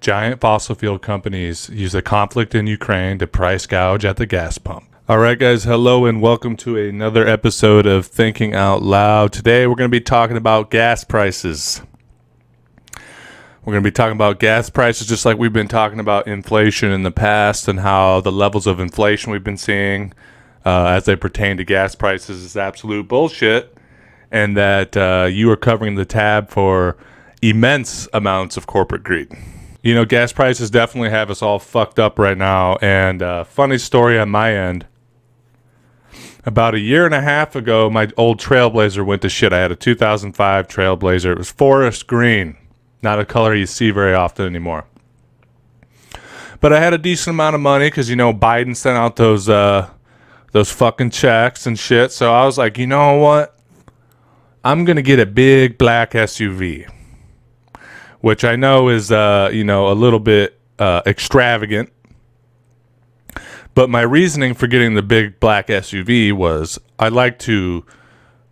giant fossil fuel companies use the conflict in Ukraine to price gouge at the gas pump. All right, guys, hello and welcome to another episode of Thinking Out Loud. Today we're going to be talking about gas prices. We're going to be talking about gas prices just like we've been talking about inflation in the past and how the levels of inflation we've been seeing as they pertain to gas prices is absolute bullshit, and that you are covering the tab for immense amounts of corporate greed. You know, gas prices definitely have us all fucked up right now, and funny story on my end. About a year and a half ago, my old Trailblazer went to shit. I had a 2005 Trailblazer. It was forest green, not a color you see very often anymore. But I had a decent amount of money because, you know, Biden sent out those fucking checks and shit. So I was like, you know what? I'm going to get a big black SUV, which I know is, a little bit extravagant. But my reasoning for getting the big black SUV was I like to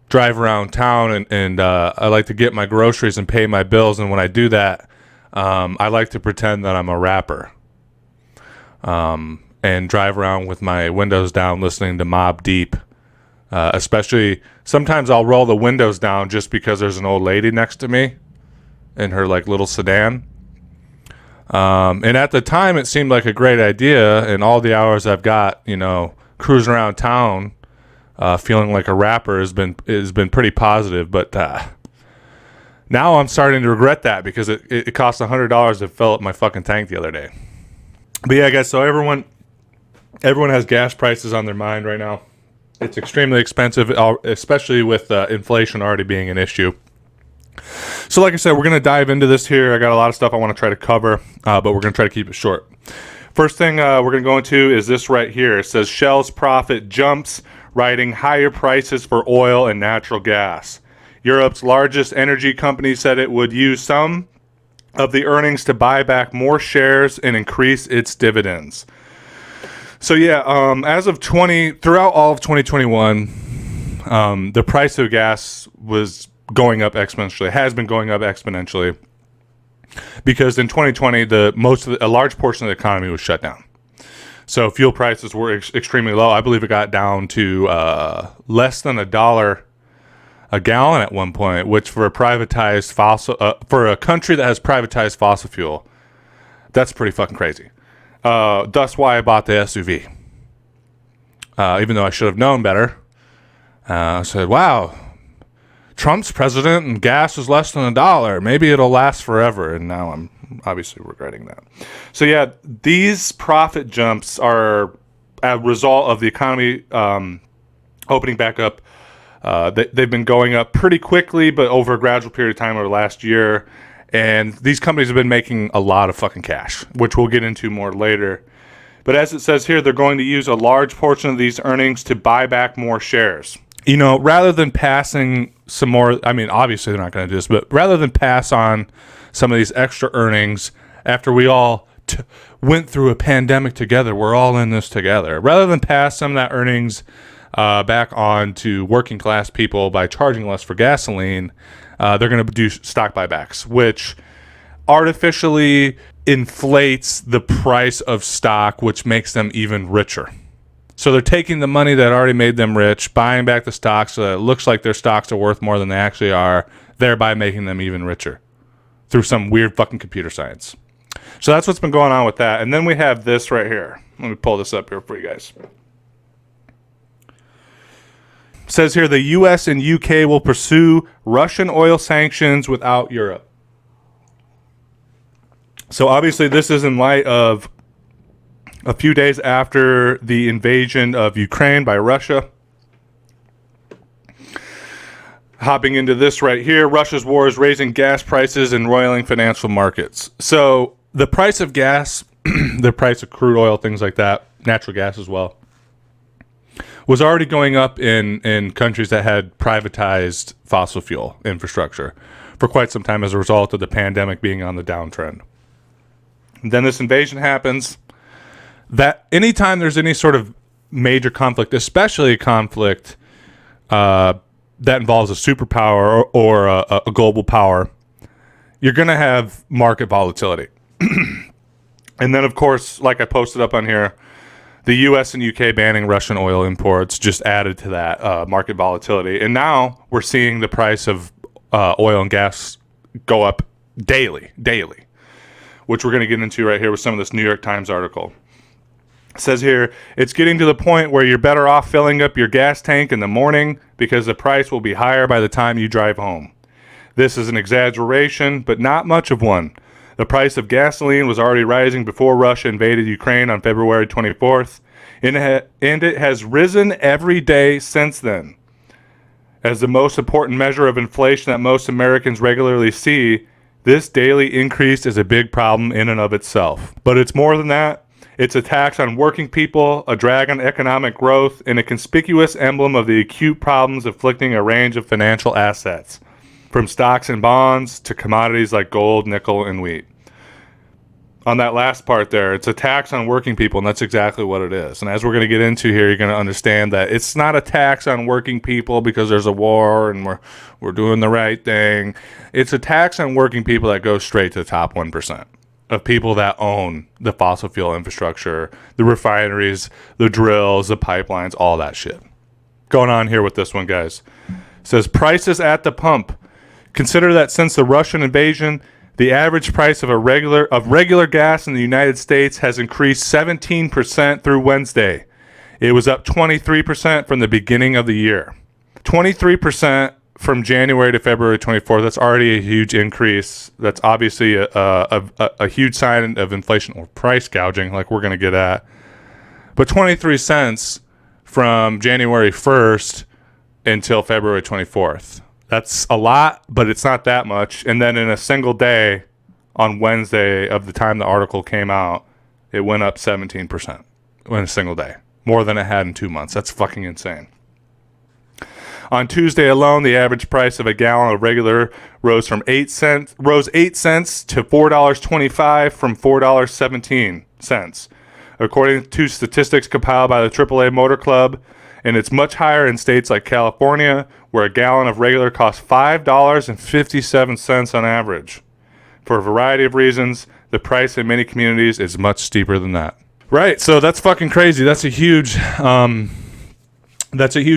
drive around town and I like to get my groceries and pay my bills. And when I do that, I like to pretend that I'm a rapper and drive around with my windows down listening to Mobb Deep. Especially sometimes I'll roll the windows down just because there's an old lady next to me in her like little sedan. And at the time it seemed like a great idea, and all the hours I've got, you know, cruising around town, feeling like a rapper has been pretty positive. But now I'm starting to regret that because it cost $100 to fill up my fucking tank the other day. But yeah, guys, so everyone has gas prices on their mind right now. It's extremely expensive, especially with inflation already being an issue. So like I said, we're going to dive into this here. I got a lot of stuff I want to try to cover, but we're going to try to keep it short. First thing we're going to go into is this right here. It says Shell's profit jumps, riding higher prices for oil and natural gas. Europe's largest energy company said it would use some of the earnings to buy back more shares and increase its dividends. So yeah, throughout all of 2021, the price of gas was going up exponentially, has been going up exponentially, because in 2020 a large portion of the economy was shut down. So fuel prices were extremely low. I believe it got down to less than $1 a gallon at one point, which for a privatized for a country that has privatized fossil fuel, that's pretty fucking crazy. That's why I bought the SUV. Even though I should have known better. I said, wow, Trump's president and gas is less than $1. Maybe it'll last forever. And now I'm obviously regretting that. So yeah, these profit jumps are a result of the economy opening back up. They've been going up pretty quickly, but over a gradual period of time over the last year. And these companies have been making a lot of fucking cash, which we'll get into more later. But as it says here, they're going to use a large portion of these earnings to buy back more shares. You know, rather than passing some more, I mean, obviously they're not going to do this, but rather than pass on some of these extra earnings after we all went through a pandemic together, we're all in this together. Rather than pass some of that earnings back on to working class people by charging less for gasoline, they're going to do stock buybacks, which artificially inflates the price of stock, which makes them even richer. So they're taking the money that already made them rich, buying back the stocks so that it looks like their stocks are worth more than they actually are, thereby making them even richer through some weird fucking computer science. So that's what's been going on with that. And then we have this right here. Let me pull this up here for you guys. It says here the U.S. and U.K. will pursue Russian oil sanctions without Europe. So obviously this is in light of a few days after the invasion of Ukraine by Russia. Hopping into this right here, Russia's war is raising gas prices and roiling financial markets. So the price of gas, the price of crude oil, things like that, natural gas as well, was already going up in countries that had privatized fossil fuel infrastructure for quite some time as a result of the pandemic being on the downtrend. And then this invasion happens. That anytime there's any sort of major conflict, especially a conflict that involves a superpower or a global power, you're going to have market volatility. And then, of course, like I posted up on here, the U.S. and U.K. banning Russian oil imports just added to that market volatility. And now we're seeing the price of oil and gas go up daily, which we're going to get into right here with some of this New York Times article. It says here, it's getting to the point where you're better off filling up your gas tank in the morning because the price will be higher by the time you drive home. This is an exaggeration, but not much of one. The price of gasoline was already rising before Russia invaded Ukraine on February 24th, and it has risen every day since then. As the most important measure of inflation that most Americans regularly see, this daily increase is a big problem in and of itself. But it's more than that. It's a tax on working people, a drag on economic growth, and a conspicuous emblem of the acute problems afflicting a range of financial assets, from stocks and bonds to commodities like gold, nickel, and wheat. On that last part there, it's a tax on working people, and that's exactly what it is. And as we're going to get into here, you're going to understand that it's not a tax on working people because there's a war and we're doing the right thing. It's a tax on working people that goes straight to the top 1% of people that own the fossil fuel infrastructure, the refineries, the drills, the pipelines, all that shit. Going on here with this one, guys. It says, prices at the pump. Consider that since the Russian invasion, the average price of regular gas in the United States has increased 17% through Wednesday. It was up 23% from the beginning of the year. 23% from January to February 24th. That's already a huge increase. That's obviously a huge sign of inflation or price gouging, like we're going to get at. But 23 cents from January 1st until February 24th. That's a lot, but it's not that much. And then in a single day, on Wednesday of the time the article came out, it went up 17% in a single day. More than it had in 2 months. That's fucking insane. On Tuesday alone, the average price of a gallon of regular rose 8 cents to $4.25 from $4.17, according to statistics compiled by the AAA Motor Club. And it's much higher in states like California, where a gallon of regular costs $5.57 on average. For a variety of reasons, the price in many communities is much steeper than that. Right, so that's fucking crazy. That's a huge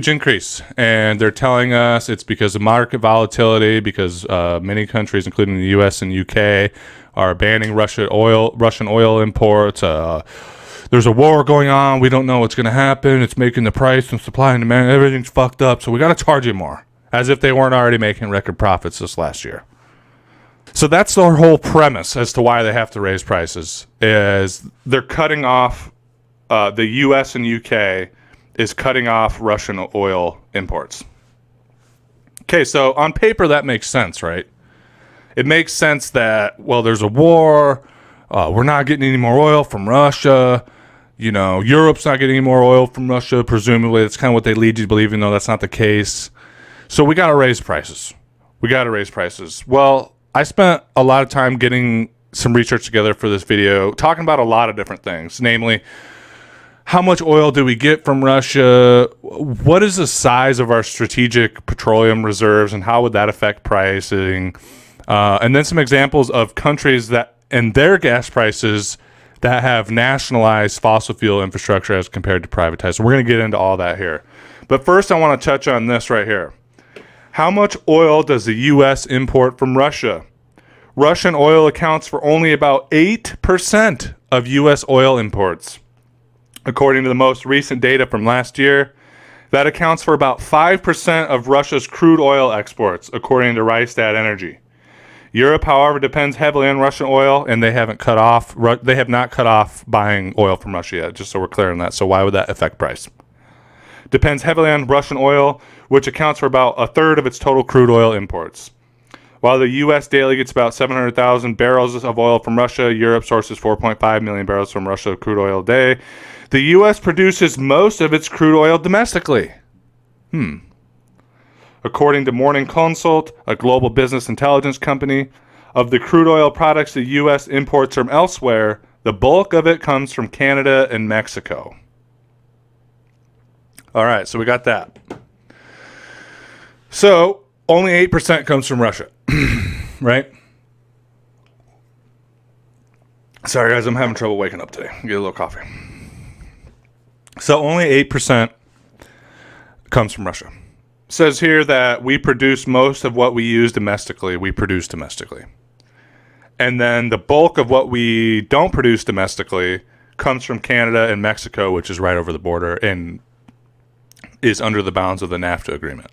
increase. And they're telling us it's because of market volatility, because many countries, including the U.S. and U.K., are banning Russian oil imports. There's a war going on. We don't know what's going to happen. It's making the price and supply and demand. Everything's fucked up. So we got to charge you more. As if they weren't already making record profits this last year. So that's their whole premise as to why they have to raise prices. Is they're cutting off, the U.S. and U.K. is cutting off Russian oil imports. Okay, so on paper that makes sense, right? It makes sense that, well, there's a war. We're not getting any more oil from Russia. You know, Europe's not getting any more oil from Russia, presumably. That's kind of what they lead you to believe, even though that's not the case. So we got to raise prices. Well, I spent a lot of time getting some research together for this video, talking about a lot of different things, namely, how much oil do we get from Russia? What is the size of our strategic petroleum reserves, and how would that affect pricing? And then some examples of countries that and their gas prices that have nationalized fossil fuel infrastructure as compared to privatized. So we're going to get into all that here. But first, I want to touch on this right here. How much oil does the U.S. import from Russia? Russian oil accounts for only about 8% of U.S. oil imports. According to the most recent data from last year, that accounts for about 5% of Russia's crude oil exports, according to Rystad Energy. Europe, however, depends heavily on Russian oil, and they have not cut off buying oil from Russia yet, just so we're clear on that. So why would that affect price? Depends heavily on Russian oil, which accounts for about a third of its total crude oil imports. While the U.S. daily gets about 700,000 barrels of oil from Russia, Europe sources 4.5 million barrels from Russia crude oil a day. The U.S. produces most of its crude oil domestically. According to Morning Consult, a global business intelligence company, of the crude oil products the U.S. imports from elsewhere, the bulk of it comes from Canada and Mexico. All right, so we got that. So only 8% comes from Russia, right? Sorry, guys, I'm having trouble waking up today. Get a little coffee. So only 8% comes from Russia. It says here that we produce most of what we use domestically. We produce domestically. And then the bulk of what we don't produce domestically comes from Canada and Mexico, which is right over the border and is under the bounds of the NAFTA agreement.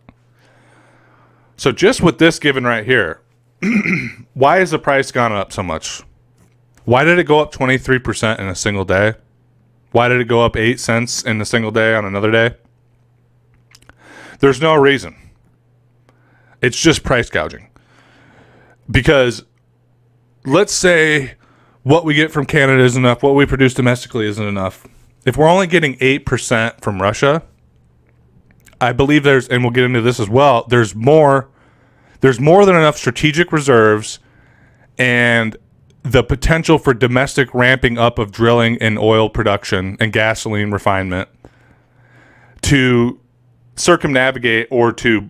So just with this given right here, why has the price gone up so much? Why did it go up 23% in a single day? Why did it go up 8 cents in a single day on another day? There's no reason. It's just price gouging. Because let's say what we get from Canada is enough, what we produce domestically isn't enough. If we're only getting 8% from Russia, I believe there's, and we'll get into this as well, there's more than enough strategic reserves and the potential for domestic ramping up of drilling and oil production and gasoline refinement to circumnavigate or to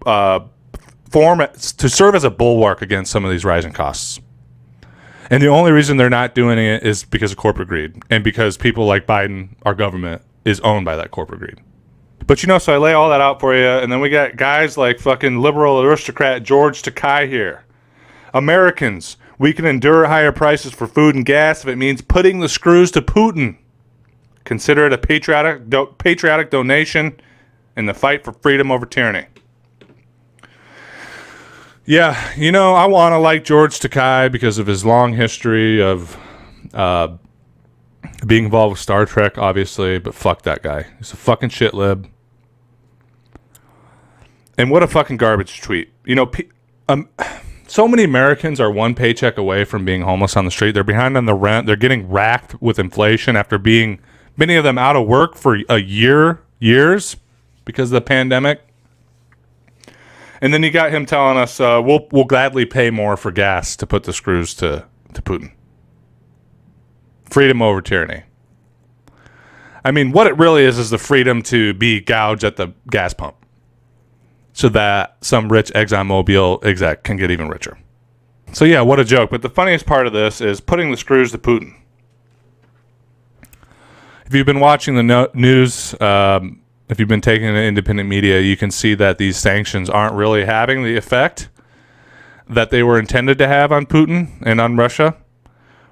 serve as a bulwark against some of these rising costs. And the only reason they're not doing it is because of corporate greed and because people like Biden, our government, is owned by that corporate greed. But so I lay all that out for you, and then we got guys like fucking liberal aristocrat George Takei here. Americans, we can endure higher prices for food and gas if it means putting the screws to Putin. Consider it a patriotic donation in the fight for freedom over tyranny. Yeah, I want to like George Takei because of his long history of being involved with Star Trek, obviously, but fuck that guy. He's a fucking shit lib. And what a fucking garbage tweet. So many Americans are one paycheck away from being homeless on the street. They're behind on the rent. They're getting racked with inflation after being, many of them, out of work for years because of the pandemic. And then you got him telling us, we'll gladly pay more for gas to put the screws to Putin. Freedom over tyranny. I mean, what it really is the freedom to be gouged at the gas pump so that some rich ExxonMobil exec can get even richer. So yeah, what a joke. But the funniest part of this is putting the screws to Putin. If you've been watching the news, if you've been taking the independent media, you can see that these sanctions aren't really having the effect that they were intended to have on Putin and on Russia,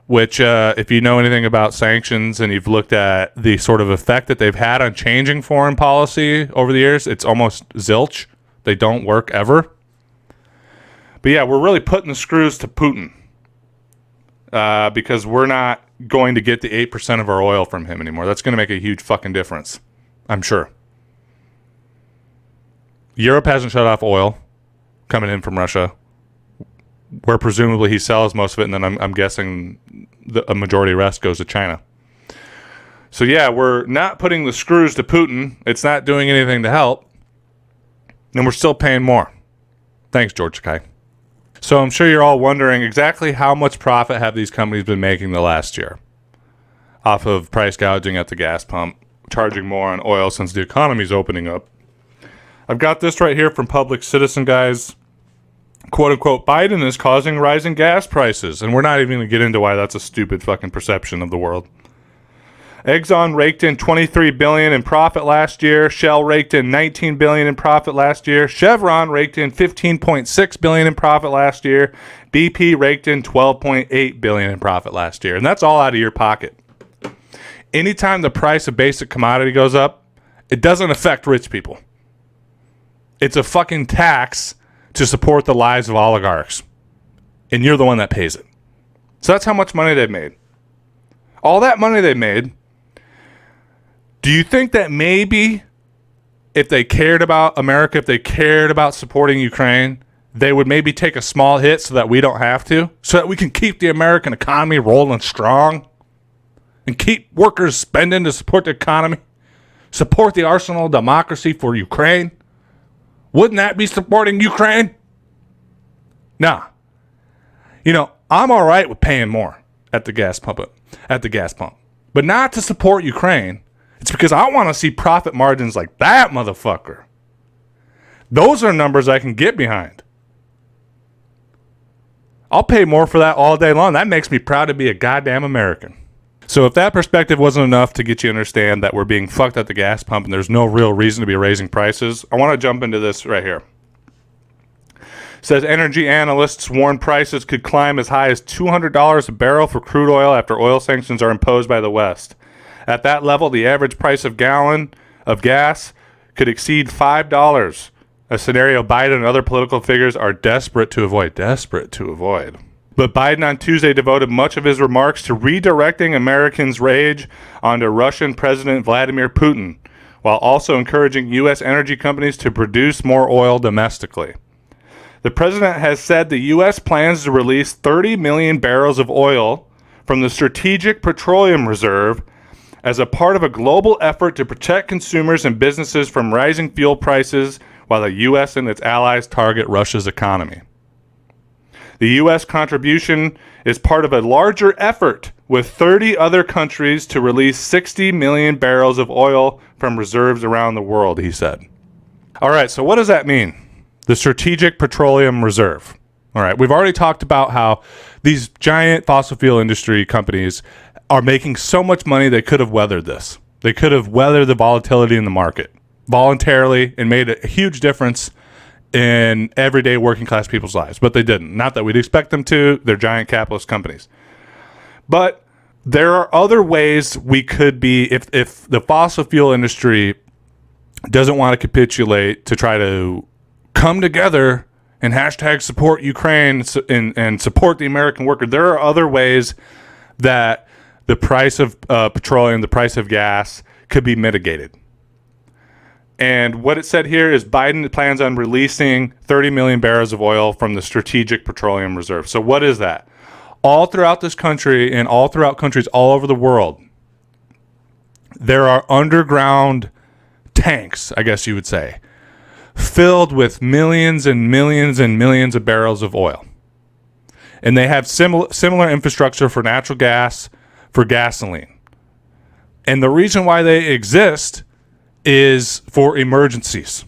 which if you know anything about sanctions and you've looked at the sort of effect that they've had on changing foreign policy over the years, it's almost zilch. They don't work ever. But yeah, we're really putting the screws to Putin because we're not going to get the 8% of our oil from him anymore. That's going to make a huge fucking difference, I'm sure. Europe hasn't shut off oil coming in from Russia, where presumably he sells most of it, and then I'm guessing a majority of the rest goes to China. So yeah, we're not putting the screws to Putin. It's not doing anything to help. And we're still paying more. Thanks, George Takei. So I'm sure you're all wondering exactly how much profit have these companies been making the last year off of price gouging at the gas pump, charging more on oil since the economy's opening up. I've got this right here from Public Citizen, guys. Quote unquote, Biden is causing rising gas prices. And we're not even going to get into why that's a stupid fucking perception of the world. Exxon raked in $23 billion in profit last year. Shell raked in $19 billion in profit last year. Chevron raked in $15.6 billion in profit last year. BP raked in $12.8 billion in profit last year. And that's all out of your pocket. Anytime the price of basic commodity goes up, it doesn't affect rich people. It's a fucking tax to support the lives of oligarchs. And you're the one that pays it. So that's how much money they've made. All that money they made. Do you think that maybe if they cared about America, if they cared about supporting Ukraine, they would maybe take a small hit so that we don't have to? So that we can keep the American economy rolling strong? And keep workers spending to support the economy? Support the arsenal of democracy for Ukraine? Wouldn't that be supporting Ukraine? Nah. I'm all right with paying more at the gas pump, but not to support Ukraine. It's because I want to see profit margins like that motherfucker. Those are numbers I can get behind. I'll pay more for that all day long. That makes me proud to be a goddamn American. So if that perspective wasn't enough to get you to understand that we're being fucked at the gas pump and there's no real reason to be raising prices, I want to jump into this right here. It says energy analysts warn prices could climb as high as $200 a barrel for crude oil after oil sanctions are imposed by the West. At that level, the average price of gallon of gas could exceed $5, a scenario Biden and other political figures are desperate to avoid. But Biden on Tuesday devoted much of his remarks to redirecting Americans' rage onto Russian President Vladimir Putin, while also encouraging U.S. energy companies to produce more oil domestically. The president has said the U.S. plans to release 30 million barrels of oil from the Strategic Petroleum Reserve as a part of a global effort to protect consumers and businesses from rising fuel prices while the U.S. and its allies target Russia's economy. The U.S. contribution is part of a larger effort with 30 other countries to release 60 million barrels of oil from reserves around the world, he said. All right, so what does that mean? The Strategic Petroleum Reserve. All right, we've already talked about how these giant fossil fuel industry companies are making so much money they could have weathered this. They could have weathered the volatility in the market voluntarily and made a huge difference in everyday working class people's lives, but they didn't. Not that we'd expect them to. They're giant capitalist companies. But there are other ways we could be, if the fossil fuel industry doesn't want to capitulate, to try to come together and hashtag support Ukraine and support the American worker. There are other ways that the price of petroleum, the price of gas could be mitigated. And what it said here is Biden plans on releasing 30 million barrels of oil from the Strategic Petroleum Reserve. So what is that? All throughout this country and all throughout countries all over the world, there are underground tanks, I guess you would say, filled with millions and millions and millions of barrels of oil. And they have similar infrastructure for natural gas, for gasoline. And the reason why they exist is for emergencies.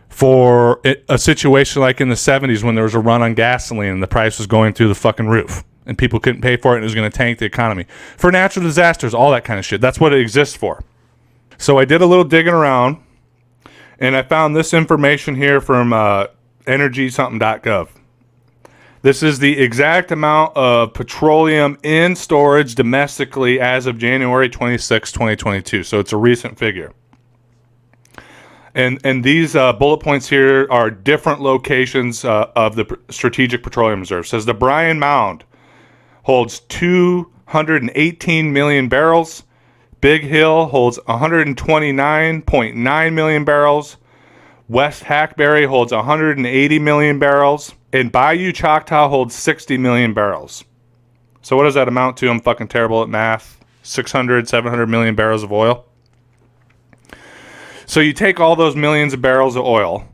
For a situation like in the 70s when there was a run on gasoline and the price was going through the fucking roof and people couldn't pay for it and it was going to tank the economy. For natural disasters, all that kind of shit. That's what it exists for. So I did a little digging around and I found this information here from energysomething.gov. This is the exact amount of petroleum in storage domestically as of January 26, 2022. So it's a recent figure. And these bullet points here are different locations of the Strategic Petroleum Reserve. It says the Bryan Mound holds 218 million barrels. Big Hill holds 129.9 million barrels. West Hackberry holds 180 million barrels. And Bayou Choctaw holds 60 million barrels. So what does that amount to? I'm fucking terrible at math. 600, 700 million barrels of oil. So you take all those millions of barrels of oil.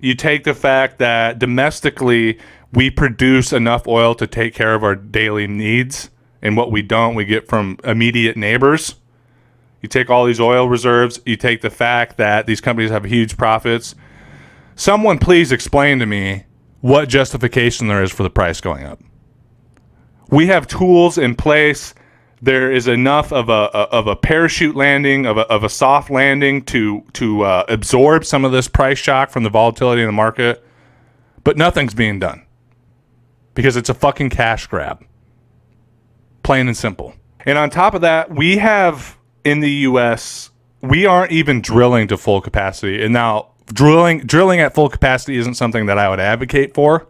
You take the fact that domestically we produce enough oil to take care of our daily needs. And what we don't, we get from immediate neighbors. You take all these oil reserves. You take the fact that these companies have huge profits. Someone please explain to me what justification there is for the price going up. We have tools in place. There is enough of a parachute landing, of a soft landing to absorb some of this price shock from the volatility in the market, but nothing's being done because it's a fucking cash grab, plain and simple. And on top of that, we have in the U.S. we aren't even drilling to full capacity, and now drilling at full capacity isn't something that I would advocate for.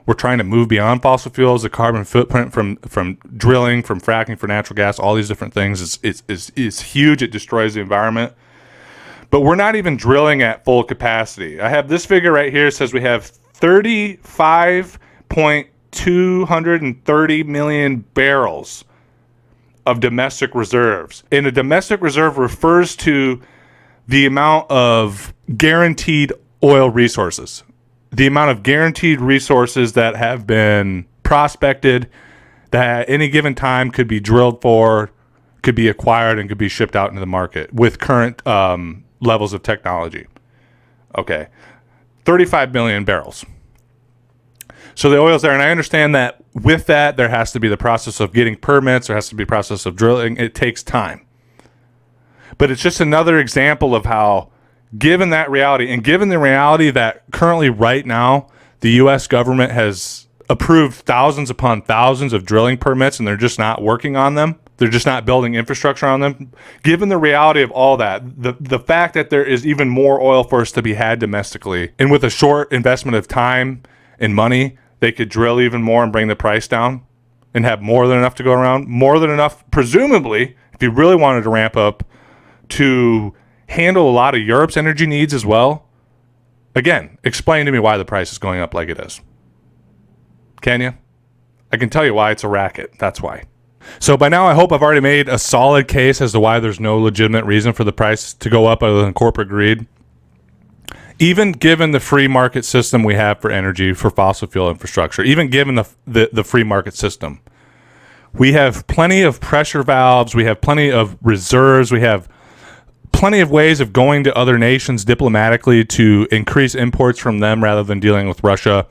We're trying to move beyond fossil fuels. The carbon footprint from drilling, from fracking for natural gas, all these different things is huge. It destroys the environment. But we're not even drilling at full capacity. I have this figure right here. It says we have 35.230 million barrels of domestic reserves. And a domestic reserve refers to the amount of guaranteed oil resources, the amount of guaranteed resources that have been prospected that at any given time could be drilled for, could be acquired, and could be shipped out into the market with current levels of technology. Okay, 35 million barrels. So the oil's there, and I understand that with that, there has to be the process of getting permits, there has to be a process of drilling. It takes time. But it's just another example of how, given that reality, and given the reality that currently right now, the U.S. government has approved thousands upon thousands of drilling permits, and they're just not working on them. They're just not building infrastructure on them. Given the reality of all that, the fact that there is even more oil for us to be had domestically, and with a short investment of time and money, they could drill even more and bring the price down and have more than enough to go around. More than enough, presumably, if you really wanted to ramp up, to handle a lot of Europe's energy needs as well. Again, explain to me why the price is going up like it is. Can you? I can tell you why. It's a racket. That's why. So by now, I hope I've already made a solid case as to why there's no legitimate reason for the price to go up other than corporate greed. Even given the free market system we have for energy, for fossil fuel infrastructure, even given the free market system, we have plenty of pressure valves, we have plenty of reserves, we have plenty of ways of going to other nations diplomatically to increase imports from them rather than dealing with Russia.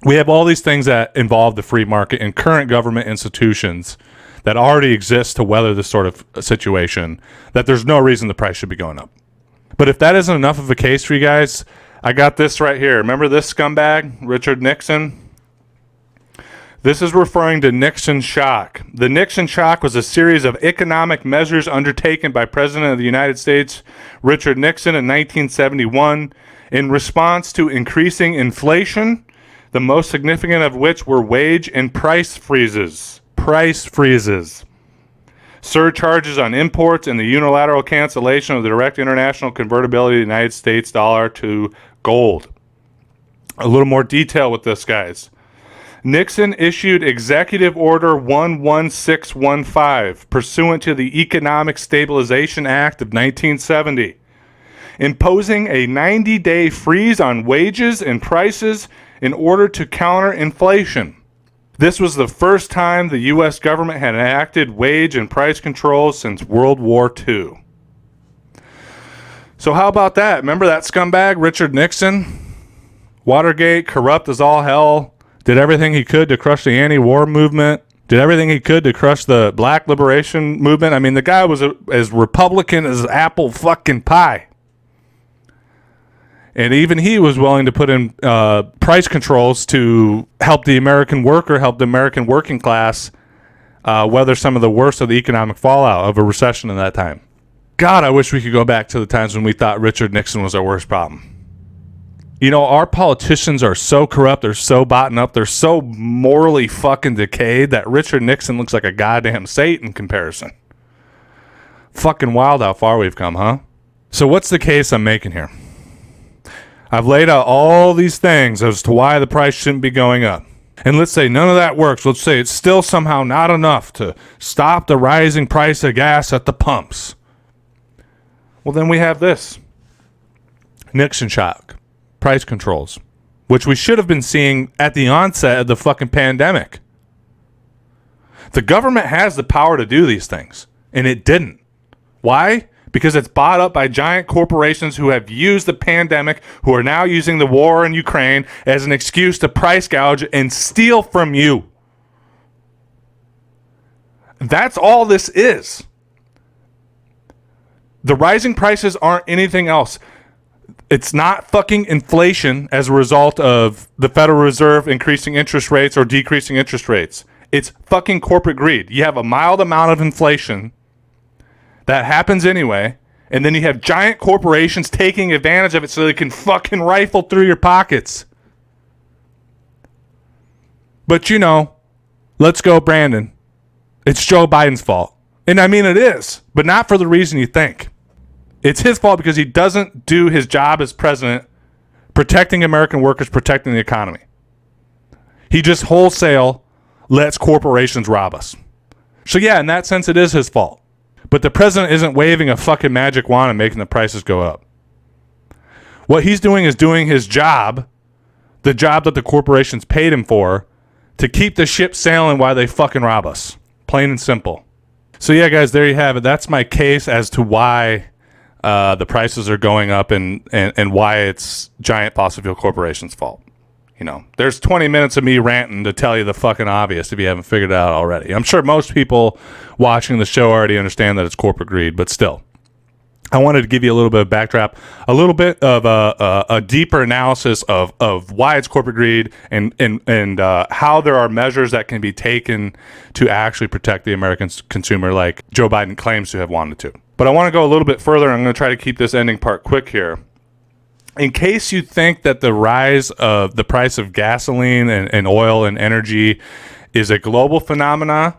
We have all these things that involve the free market and current government institutions that already exist to weather this sort of situation, that there's no reason the price should be going up. But if that isn't enough of a case for you guys, I got this right here. Remember this scumbag, Richard Nixon? This is referring to Nixon shock. The Nixon shock was a series of economic measures undertaken by President of the United States, Richard Nixon, in 1971 in response to increasing inflation, the most significant of which were wage and price freezes. Surcharges on imports, and the unilateral cancellation of the direct international convertibility of the United States dollar to gold. A little more detail with this, guys. Nixon issued Executive Order 11615, pursuant to the Economic Stabilization Act of 1970, imposing a 90-day freeze on wages and prices in order to counter inflation. This was the first time the U.S. government had enacted wage and price controls since World War II. So how about that? Remember that scumbag, Richard Nixon? Watergate, corrupt as all hell, did everything he could to crush the anti-war movement, did everything he could to crush the black liberation movement. I mean, the guy was as Republican as apple fucking pie. And even he was willing to put in price controls to help the American worker, help the American working class weather some of the worst of the economic fallout of a recession in that time. God, I wish we could go back to the times when we thought Richard Nixon was our worst problem. You know, our politicians are so corrupt, they're so bottom up, they're so morally fucking decayed that Richard Nixon looks like a goddamn saint in comparison. Fucking wild how far we've come, huh? So what's the case I'm making here? I've laid out all these things as to why the price shouldn't be going up. And let's say none of that works. Let's say it's still somehow not enough to stop the rising price of gas at the pumps. Well, then we have this. Nixon shock. Price controls. Which we should have been seeing at the onset of the fucking pandemic. The government has the power to do these things. And it didn't. Why? Because it's bought up by giant corporations who have used the pandemic, who are now using the war in Ukraine as an excuse to price gouge and steal from you. That's all this is. The rising prices aren't anything else. It's not fucking inflation as a result of the Federal Reserve increasing interest rates or decreasing interest rates. It's fucking corporate greed. You have a mild amount of inflation that happens anyway, and then you have giant corporations taking advantage of it so they can fucking rifle through your pockets. But you know, let's go, Brandon. It's Joe Biden's fault. And I mean it is, but not for the reason you think. It's his fault because he doesn't do his job as president, protecting American workers, protecting the economy. He just wholesale lets corporations rob us. So yeah, in that sense, it is his fault. But the president isn't waving a fucking magic wand and making the prices go up. What he's doing is doing his job, the job that the corporations paid him for, to keep the ship sailing while they fucking rob us. Plain and simple. So yeah, guys, there you have it. That's my case as to why the prices are going up and why it's giant fossil fuel corporations' fault. there's 20 minutes of me ranting to tell you the fucking obvious if you haven't figured it out already. I'm sure most people watching the show already understand that it's corporate greed, but still. I wanted to give you a little bit of backdrop, a little bit of a deeper analysis of why it's corporate greed and how there are measures that can be taken to actually protect the American consumer like Joe Biden claims to have wanted to. But I want to go a little bit further. I'm going to try to keep this ending part quick here. In case you think that the rise of the price of gasoline and oil and energy is a global phenomena,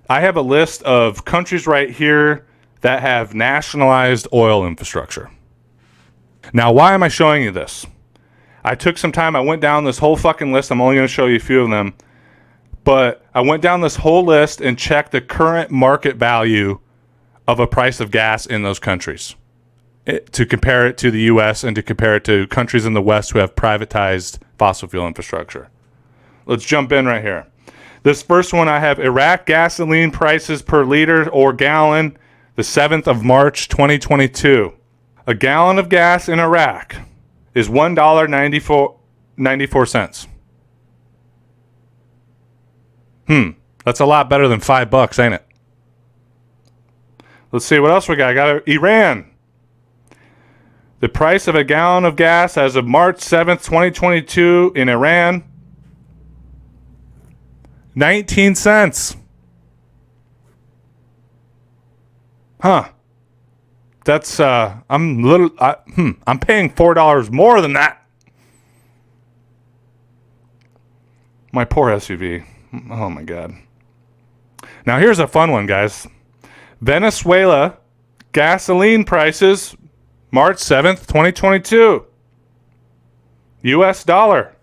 I have a list of countries right here that have nationalized oil infrastructure. Now, why am I showing you this? I took some time. I went down this whole fucking list. I'm only going to show you a few of them. But I went down this whole list and checked the current market value of a price of gas in those countries to compare it to the U.S. and to compare it to countries in the West who have privatized fossil fuel infrastructure. Let's jump in right here. This first one I have Iraq gasoline prices per liter or gallon, the 7th of March, 2022. A gallon of gas in Iraq is $1.94. That's a lot better than $5, ain't it? Let's see what else we got. I got Iran. The price of a gallon of gas as of March 7th, 2022 in Iran, 19 cents. Huh. That's I'm paying $4 more than that. My poor SUV. Oh my God. Now here's a fun one, guys. Venezuela gasoline prices March 7th, 2022. US dollar.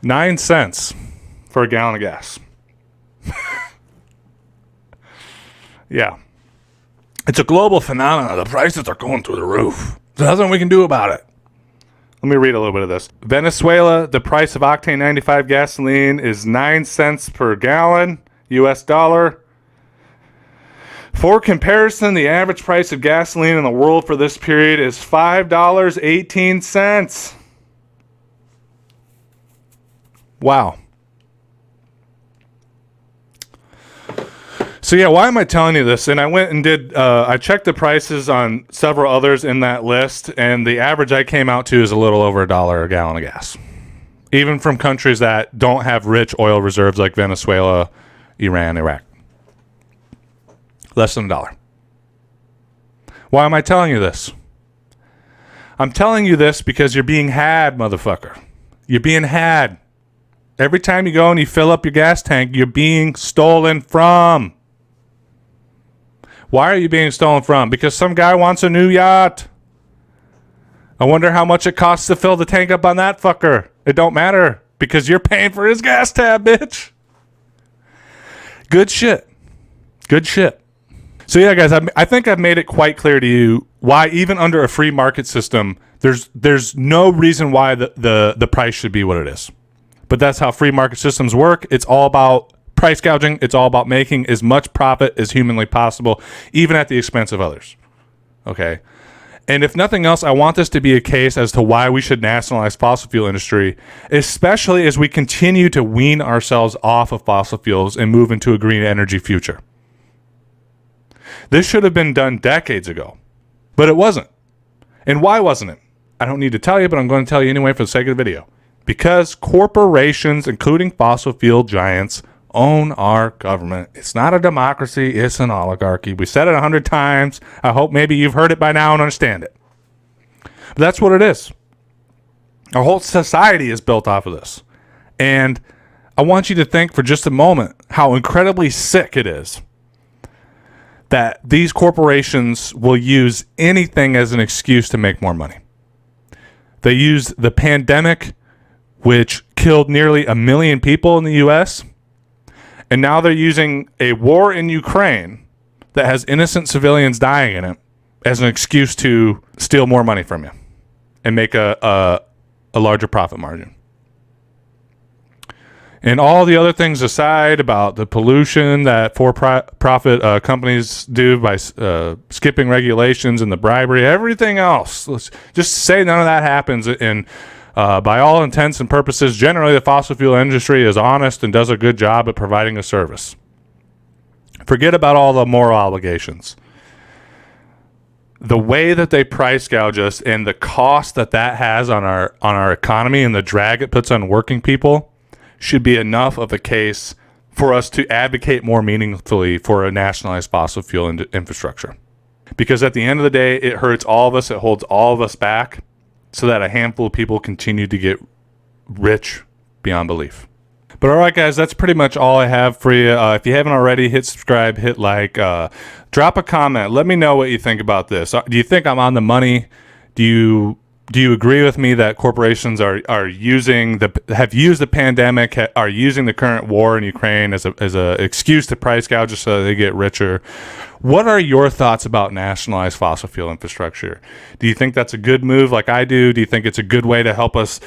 $0.09 for a gallon of gas. Yeah. It's a global phenomenon. The prices are going through the roof. There's nothing we can do about it. Let me read a little bit of this. Venezuela, the price of octane 95 gasoline is 9 cents per gallon, US dollar. For comparison, the average price of gasoline in the world for this period is $5.18. Wow. So yeah, why am I telling you this? And I went and I checked the prices on several others in that list, and the average I came out to is a little over $1 a gallon of gas. Even from countries that don't have rich oil reserves like Venezuela, Iran, Iraq. Less than $1. Why am I telling you this? I'm telling you this because you're being had, motherfucker. You're being had. Every time you go and you fill up your gas tank, you're being stolen from. Why are you being stolen from? Because some guy wants a new yacht. I wonder how much it costs to fill the tank up on that fucker. It don't matter because you're paying for his gas tab, bitch. Good shit. Good shit. So yeah, guys, I think I've made it quite clear to you why even under a free market system, there's no reason why the price should be what it is. But that's how free market systems work. It's all about price gouging. It's all about making as much profit as humanly possible, even at the expense of others. Okay? And if nothing else, I want this to be a case as to why we should nationalize fossil fuel industry, especially as we continue to wean ourselves off of fossil fuels and move into a green energy future. This should have been done decades ago, but it wasn't. And why wasn't it? I don't need to tell you, but I'm going to tell you anyway for the sake of the video. Because corporations, including fossil fuel giants, own our government. It's not a democracy, it's an oligarchy. We said it 100 times. I hope maybe you've heard it by now and understand it. But that's what it is. Our whole society is built off of this. And I want you to think for just a moment how incredibly sick it is that these corporations will use anything as an excuse to make more money. They used the pandemic, which killed nearly 1 million people in the U.S., and now they're using a war in Ukraine that has innocent civilians dying in it as an excuse to steal more money from you and make a larger profit margin. And all the other things aside about the pollution that for-profit companies do by skipping regulations and the bribery, everything else, let's just say none of that happens. And by all intents and purposes, generally the fossil fuel industry is honest and does a good job at providing a service. Forget about all the moral obligations. The way that they price gouge us and the cost that has on our economy and the drag it puts on working people should be enough of a case for us to advocate more meaningfully for a nationalized fossil fuel infrastructure. Because at the end of the day, it hurts all of us. It holds all of us back so that a handful of people continue to get rich beyond belief. But all right, guys, that's pretty much all I have for you. If you haven't already, hit subscribe, hit like, drop a comment. Let me know what you think about this. Do you think I'm on the money? Do you agree with me that corporations have used the pandemic, are using the current war in Ukraine as a excuse to price gouge so that they get richer? What are your thoughts about nationalized fossil fuel infrastructure? Do you think that's a good move like I do? Do you think it's a good way to help us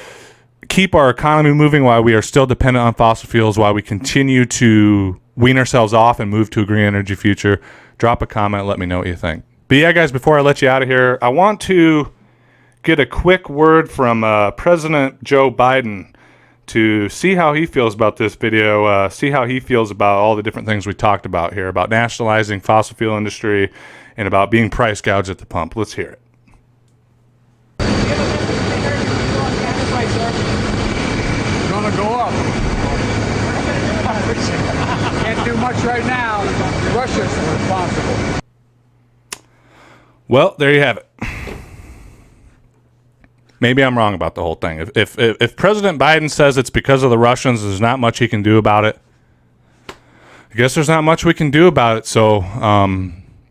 keep our economy moving while we are still dependent on fossil fuels, while we continue to wean ourselves off and move to a green energy future? Drop a comment. Let me know what you think. But yeah, guys, before I let you out of here, I want to get a quick word from President Joe Biden to see how he feels about this video, see how he feels about all the different things we talked about here, about nationalizing fossil fuel industry and about being price gouged at the pump. Let's hear it. Gonna go up. Can't do much right now. Russia's responsible. Well, there you have it. Maybe I'm wrong about the whole thing. If President Biden says it's because of the Russians, there's not much he can do about it. I guess there's not much we can do about it. So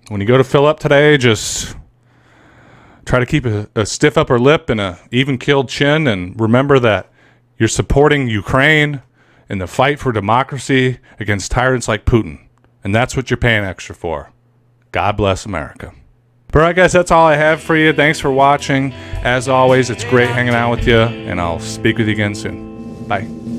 when you go to fill up today, just try to keep a stiff upper lip and a even-keeled chin, and remember that you're supporting Ukraine in the fight for democracy against tyrants like Putin. And that's what you're paying extra for. God bless America. But all right, guys, that's all I have for you. Thanks for watching. As always, it's great hanging out with you, and I'll speak with you again soon. Bye.